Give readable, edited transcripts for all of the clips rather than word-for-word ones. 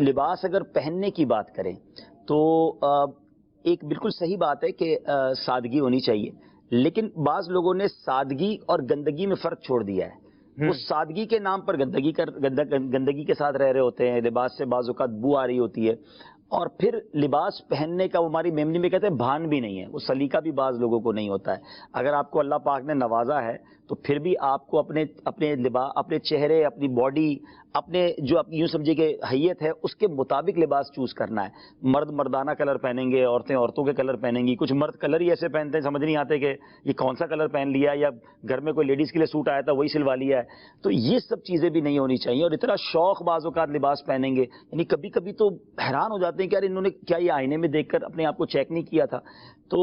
لباس اگر پہننے کی بات کریں تو ایک بالکل صحیح بات ہے کہ سادگی ہونی چاہیے، لیکن بعض لوگوں نے سادگی اور گندگی میں فرق چھوڑ دیا ہے۔ وہ سادگی کے نام پر گندگی کے ساتھ رہ رہے ہوتے ہیں، لباس سے بعض اوقات بو آ رہی ہوتی ہے، اور پھر لباس پہننے کا وہ ہماری میموری میں کہتے ہیں بھان بھی نہیں ہے، وہ سلیقہ بھی بعض لوگوں کو نہیں ہوتا ہے۔ اگر آپ کو اللہ پاک نے نوازا ہے تو پھر بھی آپ کو اپنے لباس، اپنے چہرے، اپنی باڈی، اپنے جو آپ یوں سمجھے کہ حیت ہے اس کے مطابق لباس چوز کرنا ہے۔ مرد مردانہ کلر پہنیں گے، عورتیں عورتوں کے کلر پہنیں گی، کچھ مرد کلر ہی ایسے پہنتے ہیں سمجھ نہیں آتے کہ یہ کون سا کلر پہن لیا، یا گھر میں کوئی لیڈیز کے لیے سوٹ آیا تھا وہی سلوا لیا ہے۔ تو یہ سب چیزیں بھی نہیں ہونی چاہیے، اور اتنا شوق بعض اوقات لباس پہنیں گے، یعنی کبھی کبھی تو حیران ہو جاتے ہیں کہ یار انہوں نے کیا یہ آئینے میں دیکھ کر اپنے آپ کو چیک نہیں کیا تھا۔ تو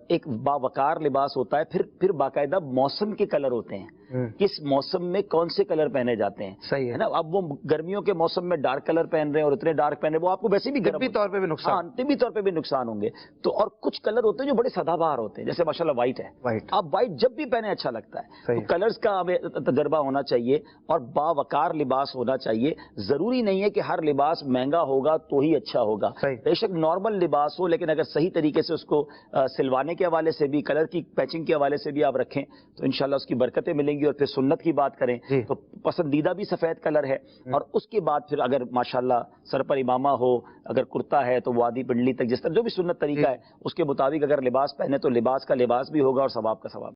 ایک باوقار لباس ہوتا ہے، پھر باقاعدہ موسم کے کلر ہوتے ہیں، کس موسم میں کون سے کلر پہنے جاتے ہیں، صحیح ہے نا۔ اب وہ گرمیوں کے موسم میں ڈارک کلر پہن رہے ہیں اور اتنے ڈارک پہن رہے ہیں، وہ آپ کو ویسے بھی طبی طور پہ بھی نقصان، طبی طور پہ بھی نقصان ہوں گے۔ تو اور کچھ کلر ہوتے ہیں جو بڑے سدا بہار ہوتے ہیں، جیسے ماشاءاللہ وائٹ ہے، آپ وائٹ جب بھی پہنے اچھا لگتا ہے۔ تو کلرز کا ہمیں تجربہ ہونا چاہیے اور باوقار لباس ہونا چاہیے۔ ضروری نہیں ہے کہ ہر لباس مہنگا ہوگا تو ہی اچھا ہوگا، بے شک نارمل لباس ہو، لیکن اگر صحیح طریقے سے اس کو سلوانے کے حوالے سے بھی، کلر کی پیچنگ کے حوالے سے بھی آپ رکھیں تو انشاءاللہ اس کی برکتیں ملیں گی۔ اور پھر سنت کی بات کریں تو پسندیدہ بھی سفید کلر ہے، اور اس کے بعد پھر اگر ماشاءاللہ سر پر امامہ ہو، اگر کرتا ہے تو وادی پنڈلی تک، جس طرح جو بھی سنت طریقہ ہے اس کے مطابق اگر لباس پہنے تو لباس کا لباس بھی ہوگا اور ثواب کا ثواب۔